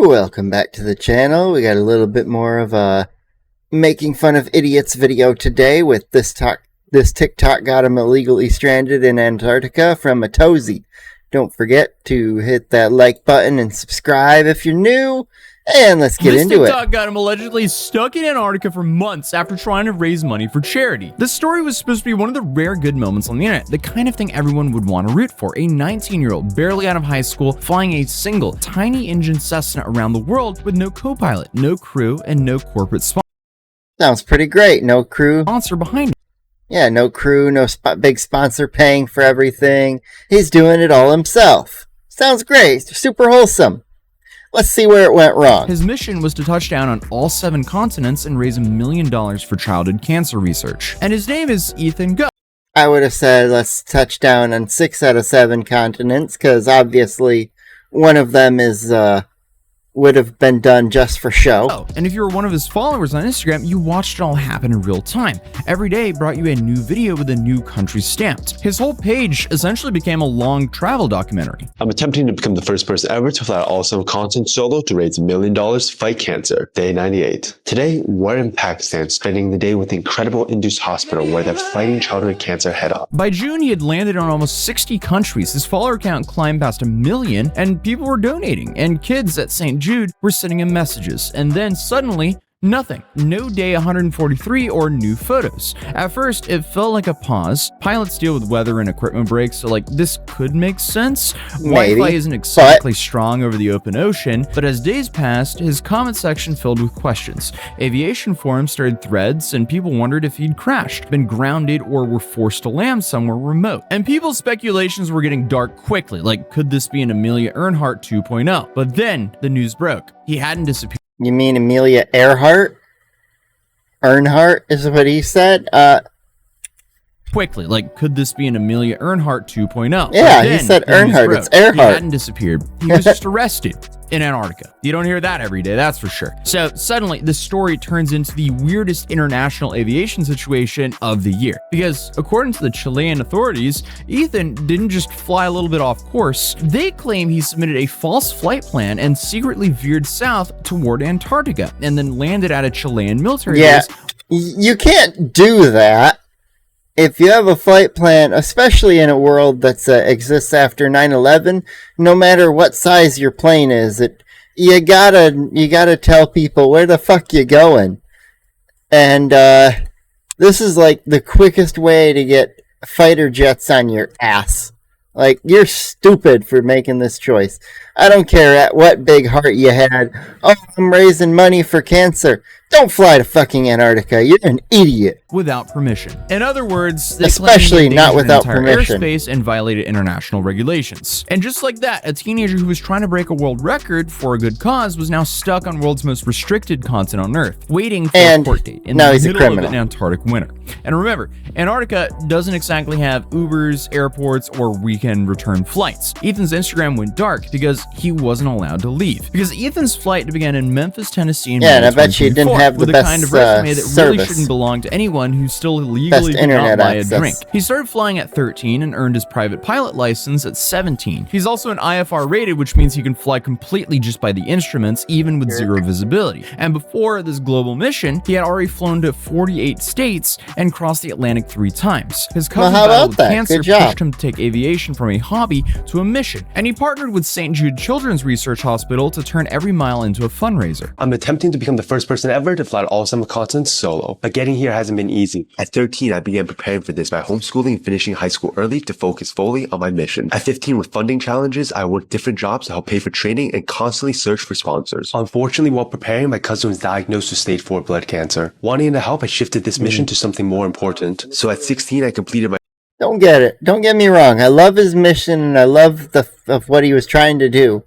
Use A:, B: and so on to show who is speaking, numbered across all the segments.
A: Welcome back to the channel. We got a little bit more of a making fun of idiots video today with this TikTok got him illegally stranded in Antarctica from a Tozy. Don't forget to hit that like button and subscribe if you're new. And let's get into it.
B: This TikTok got him allegedly stuck in Antarctica for months after trying to raise money for charity. This story was supposed to be one of the rare good moments on the internet, the kind of thing everyone would want to root for. A 19-year-old barely out of high school flying a single tiny engine Cessna around the world with no co-pilot, no crew, and no corporate sponsor.
A: Sounds pretty great. No crew.
B: Sponsor behind him.
A: Yeah, no crew, no big sponsor paying for everything. He's doing it all himself. Sounds great. Super wholesome. Let's see where it went wrong.
B: His mission was to touch down on all 7 continents and raise $1 million for childhood cancer research. And his name is EthanGuo.
A: I would have said let's touch down on 6 out of 7 continents, because obviously one of them is would have been done just for show.
B: Oh, and if you were one of his followers on Instagram, you watched it all happen in real time. Every day brought you a new video with a new country stamped. His whole page essentially became a long travel documentary.
C: I'm attempting to become the first person ever to fly all 7 continents solo to raise $1 million to fight cancer. Day 98. Today, we're in Pakistan, spending the day with the incredible Indus hospital where they're fighting childhood cancer head on.
B: By June, he had landed on almost 60 countries. His follower count climbed past 1 million, and people were donating, and kids at St. Jude were sending him messages. And then suddenly, nothing. No day 143 or new photos. At first, it felt like a pause. Pilots deal with weather and equipment breaks, so like this could make sense.
A: Maybe,
B: Wi-Fi isn't exactly strong over the open ocean, but as days passed, his comment section filled with questions. Aviation forums started threads, and people wondered if he'd crashed, been grounded, or were forced to land somewhere remote. And people's speculations were getting dark quickly, like could this be an Amelia Earhart 2.0? But then the news broke. He hadn't disappeared.
A: You mean Amelia Earhart? Earnhardt is what he said?
B: Quickly, like, could this be an Amelia Earhart 2.0?
A: Yeah, he said Earnhardt. It's Earhart.
B: He hadn't disappeared. He was just arrested in Antarctica. You don't hear that every day, that's for sure. So suddenly, this story turns into the weirdest international aviation situation of the year. Because according to the Chilean authorities, Ethan didn't just fly a little bit off course. They claim he submitted a false flight plan and secretly veered south toward Antarctica and then landed at a Chilean military base.
A: You can't do that. If you have a flight plan, especially in a world that exists after 9/11, no matter what size your plane is, you gotta tell people where the fuck you going. And this is like the quickest way to get fighter jets on your ass. Like, you're stupid for making this choice. I don't care at what big heart you had. Oh, I'm raising money for cancer. Don't fly to fucking Antarctica. You're an idiot.
B: Without permission. In other words, they
A: especially not without permission.
B: Airspace and violated international regulations. And just like that, a teenager who was trying to break a world record for a good cause was now stuck on world's most restricted continent on Earth, waiting for a court date in the middle of an Antarctic winter. And remember, Antarctica doesn't exactly have Ubers, airports, or weekend return flights. Ethan's Instagram went dark because he wasn't allowed to leave. Because Ethan's flight began in Memphis, Tennessee in May
A: and I bet you didn't have the best
B: kind of resume that really shouldn't belong to anyone who still legally did not buy a drink. He started flying at 13 and earned his private pilot license at 17. He's also an IFR rated, which means he can fly completely just by the instruments, even with zero visibility. And before this global mission, he had already flown to 48 states and crossed the Atlantic 3 times. His cousin battled with cancer pushed him to take aviation from a hobby to a mission, and he partnered with St. Jude Children's Research Hospital to turn every mile into a fundraiser.
C: I'm attempting to become the first person ever to fly all 7 continents solo, but getting here hasn't been easy. At 13, I began preparing for this by homeschooling and finishing high school early to focus fully on my mission. At 15, with funding challenges, I worked different jobs to help pay for training and constantly searched for sponsors. Unfortunately, while preparing, my cousin was diagnosed with stage 4 blood cancer. Wanting to help, I shifted this mission to something more important. So at 16, I completed my
A: Don't get me wrong. I love his mission and I love of what he was trying to do.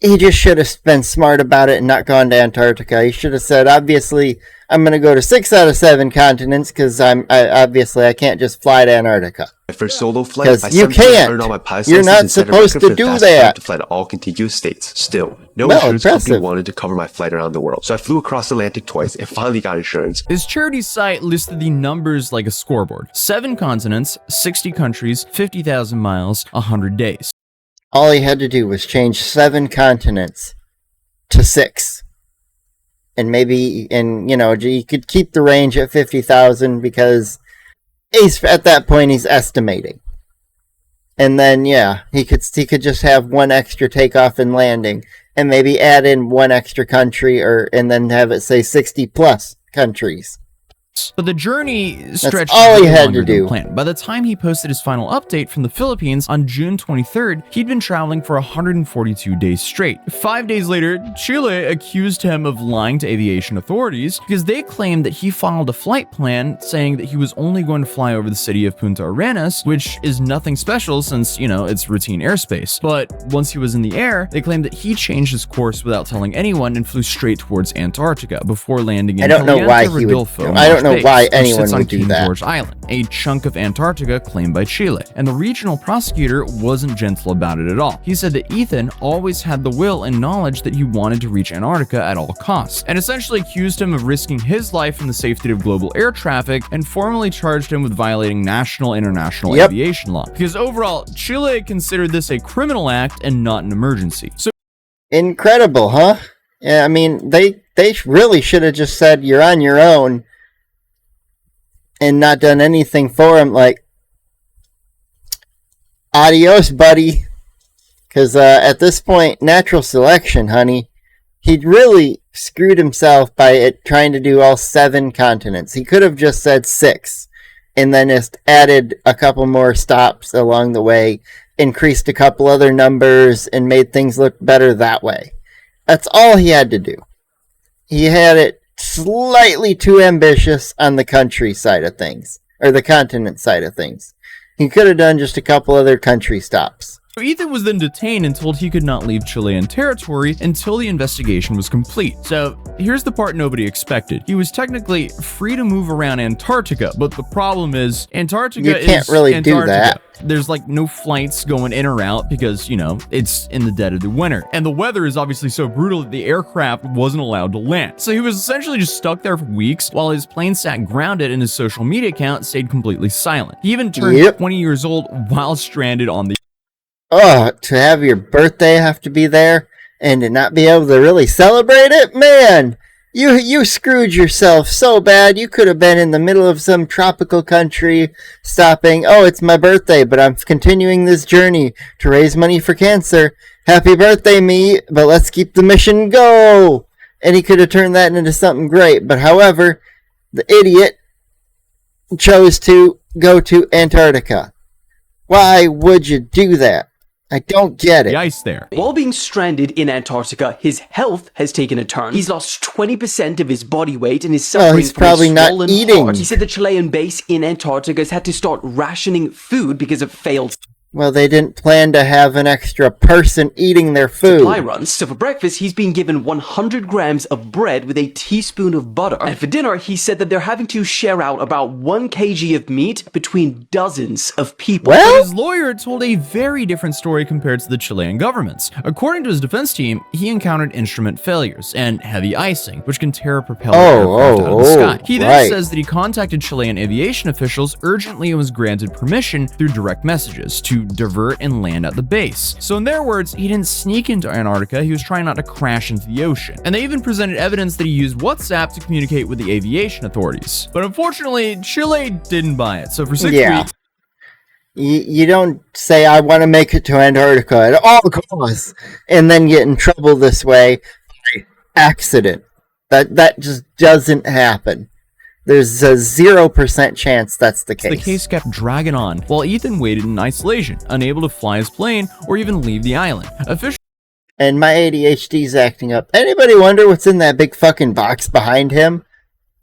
A: He just should have been smart about it and not gone to Antarctica. He should have said, obviously, I'm going to go to 6 out of 7 continents because I can't just fly to Antarctica.
C: My first solo flight,
A: because you can't. You're not supposed to do that.
C: To fly to all contiguous states. Still, no insurance company wanted to cover my flight around the world, so I flew across the Atlantic twice and finally got insurance.
B: His charity site listed the numbers like a scoreboard: 7 continents, 60 countries, 50,000 miles, 100 days.
A: All he had to do was change 7 continents to 6. And maybe, you could keep the range at 50,000 because at that point he's estimating. And then, he could just have one extra takeoff and landing, and maybe add in one extra country, and then have it say 60 plus countries.
B: But the journey stretched
A: all he had to do.
B: Planned. By the time he posted his final update from the Philippines on June 23rd, he'd been traveling for 142 days straight. 5 days later, Chile accused him of lying to aviation authorities because they claimed that he filed a flight plan saying that he was only going to fly over the city of Punta Arenas, which is nothing special since, it's routine airspace. But once he was in the air, they claimed that he changed his course without telling anyone and flew straight towards Antarctica before landing in
A: I don't know why anyone would do that.
B: George Island, a chunk of Antarctica claimed by Chile. And the regional prosecutor wasn't gentle about it at all. He said that Ethan always had the will and knowledge that he wanted to reach Antarctica at all costs, and essentially accused him of risking his life and the safety of global air traffic, and formally charged him with violating national and international aviation law. Because overall, Chile considered this a criminal act and not an emergency. So
A: incredible, huh? Yeah, I mean, they really should have just said, you're on your own, and not done anything for him, like, adios, buddy. Because at this point, natural selection, honey, he'd really screwed himself by trying to do all 7 continents. He could have just said 6, and then just added a couple more stops along the way, increased a couple other numbers, and made things look better that way. That's all he had to do. He had it slightly too ambitious on the country side of things, or the continent side of things. He could have done just a couple other country stops.
B: Ethan was then detained and told he could not leave Chilean territory until the investigation was complete. So here's the part nobody expected. He was technically free to move around Antarctica, but the problem is Antarctica is
A: you can't really do that.
B: There's no flights going in or out because, it's in the dead of the winter. And the weather is obviously so brutal that the aircraft wasn't allowed to land. So he was essentially just stuck there for weeks while his plane sat grounded and his social media account stayed completely silent. He even turned 20 years old while stranded on the
A: to have your birthday have to be there and to not be able to really celebrate it? Man, you screwed yourself so bad. You could have been in the middle of some tropical country stopping, it's my birthday, but I'm continuing this journey to raise money for cancer. Happy birthday, me, but let's keep the mission go. And he could have turned that into something great. But however, the idiot chose to go to Antarctica. Why would you do that? I don't get it.
B: The ice there.
D: While being stranded in Antarctica, his health has taken a turn. He's lost 20% of his body weight and is suffering
A: he's probably
D: from a
A: not
D: swollen
A: eating.
D: heart. He said the Chilean base in Antarctica has had to start rationing food because of failed
A: Well, they didn't plan to have an extra person eating their food.
D: supply runs. So for breakfast, he's being given 100 grams of bread with a teaspoon of butter. And for dinner, he said that they're having to share out about 1 kg of meat between dozens of people.
B: But his lawyer told a very different story compared to the Chilean government's. According to his defense team, he encountered instrument failures and heavy icing, which can tear a propeller aircraft out of the sky. He then says that he contacted Chilean aviation officials urgently and was granted permission through direct messages to divert and land at the base. So in their words, he didn't sneak into Antarctica, he was trying not to crash into the ocean. And they even presented evidence that he used WhatsApp to communicate with the aviation authorities. But unfortunately, Chile didn't buy it. So for 6 weeks...
A: You don't say, I want to make it to Antarctica at all costs, and then get in trouble this way by accident. That just doesn't happen. There's a 0% chance that's the case.
B: The case kept dragging on, while Ethan waited in isolation, unable to fly his plane or even leave the island.
A: And my ADHD's acting up. Anybody wonder what's in that big fucking box behind him?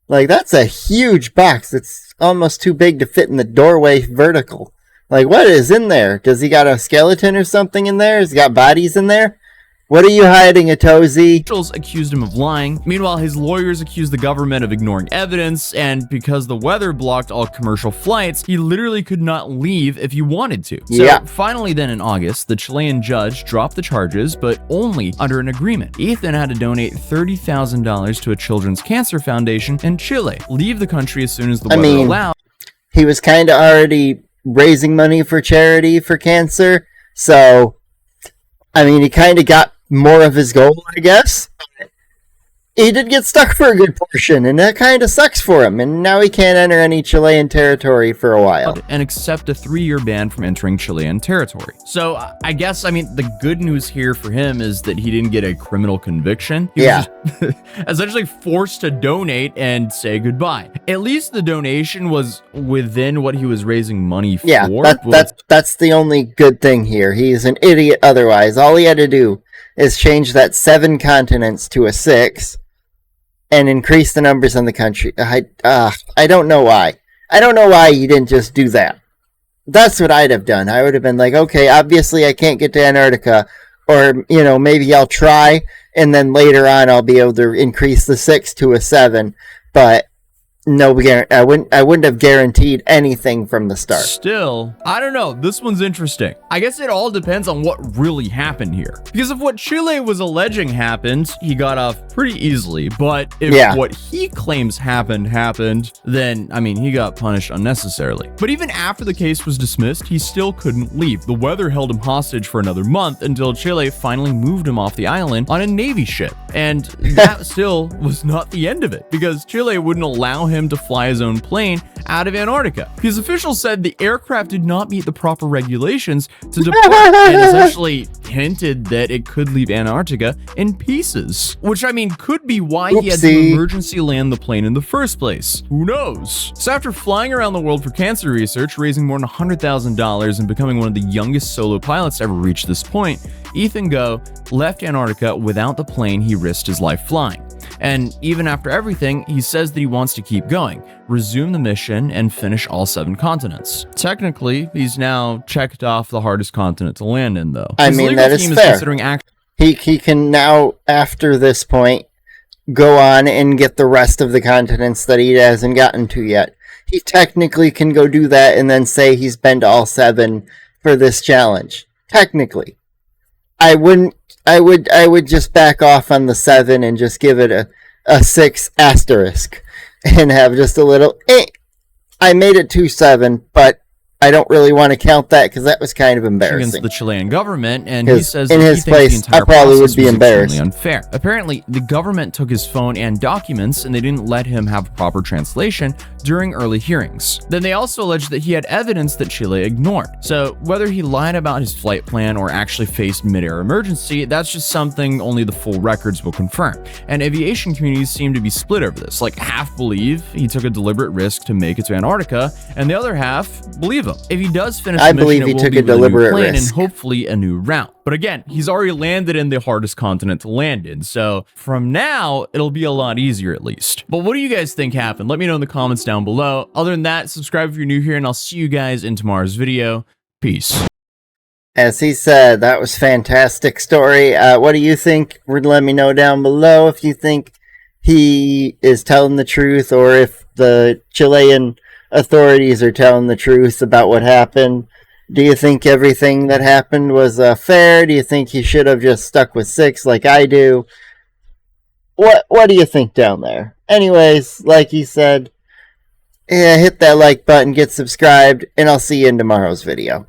A: Like, that's a huge box. It's almost too big to fit in the doorway vertical. Like, what is in there? Does he got a skeleton or something in there? Has he got bodies in there? What are you hiding, Atozy?
B: Officials accused him of lying. Meanwhile, his lawyers accused the government of ignoring evidence, and because the weather blocked all commercial flights, he literally could not leave if he wanted to. So finally then in August, the Chilean judge dropped the charges, but only under an agreement. Ethan had to donate $30,000 to a children's cancer foundation in Chile, leave the country as soon as the weather allowed.
A: He was kind of already raising money for charity for cancer, so... he kind of got more of his goal, I guess. He did get stuck for a good portion, and that kind of sucks for him, and now he can't enter any Chilean territory for a while.
B: And accept a 3-year ban from entering Chilean territory. So, I guess, the good news here for him is that he didn't get a criminal conviction. He was just essentially forced to donate and say goodbye. At least the donation was within what he was raising money for.
A: Yeah, that's the only good thing here. He's an idiot otherwise. All he had to do is change that 7 continents to a 6, and increase the numbers in the country. I don't know why. I don't know why he didn't just do that. That's what I'd have done. I would have been like, okay, obviously I can't get to Antarctica, or, maybe I'll try, and then later on I'll be able to increase the 6 to a 7, but no, I wouldn't have guaranteed anything from the start.
B: Still, I don't know. This one's interesting. I guess it all depends on what really happened here. Because if what Chile was alleging happened, he got off pretty easily. But if what he claims happened, then, he got punished unnecessarily. But even after the case was dismissed, he still couldn't leave. The weather held him hostage for another month until Chile finally moved him off the island on a Navy ship. And that still was not the end of it, because Chile wouldn't allow him to fly his own plane out of Antarctica. His officials said the aircraft did not meet the proper regulations to depart and essentially hinted that it could leave Antarctica in pieces. Which, could be why he had to emergency land the plane in the first place. Who knows? So after flying around the world for cancer research, raising more than $100,000 and becoming one of the youngest solo pilots to ever reach this point, EthanGuo left Antarctica without the plane he risked his life flying. And even after everything, he says that he wants to keep going, resume the mission, and finish all 7 continents. Technically, he's now checked off the hardest continent to land in, though.
A: That is fair. He can now, after this point, go on and get the rest of the continents that he hasn't gotten to yet. He technically can go do that and then say he's been to all 7 for this challenge. Technically. I would just back off on the 7 and just give it a 6 asterisk and have just a little, I made it to 7, but I don't really want to count that because that was kind of embarrassing.
B: Against the Chilean government, and he says
A: in his place, I probably would be embarrassed.
B: Unfair. Apparently, the government took his phone and documents, and they didn't let him have proper translation during early hearings. Then they also alleged that he had evidence that Chile ignored. So whether he lied about his flight plan or actually faced mid-air emergency, that's just something only the full records will confirm. And aviation communities seem to be split over this. Like, half believe he took a deliberate risk to make it to Antarctica, and the other half believe him. If he does finish the mission, it will be with a new plane and hopefully a new route. But again, he's already landed in the hardest continent to land in, so from now, it'll be a lot easier at least. But what do you guys think happened? Let me know in the comments down below. Other than that, subscribe if you're new here, and I'll see you guys in tomorrow's video. Peace.
A: As he said, that was a fantastic story. What do you think? Let me know down below if you think he is telling the truth, or if the Chilean authorities are telling the truth about what happened. Do you think everything that happened was fair? Do you think he should have just stuck with 6 like I do? What do you think down there? Anyways, like he said, hit that like button, get subscribed, and I'll see you in tomorrow's video.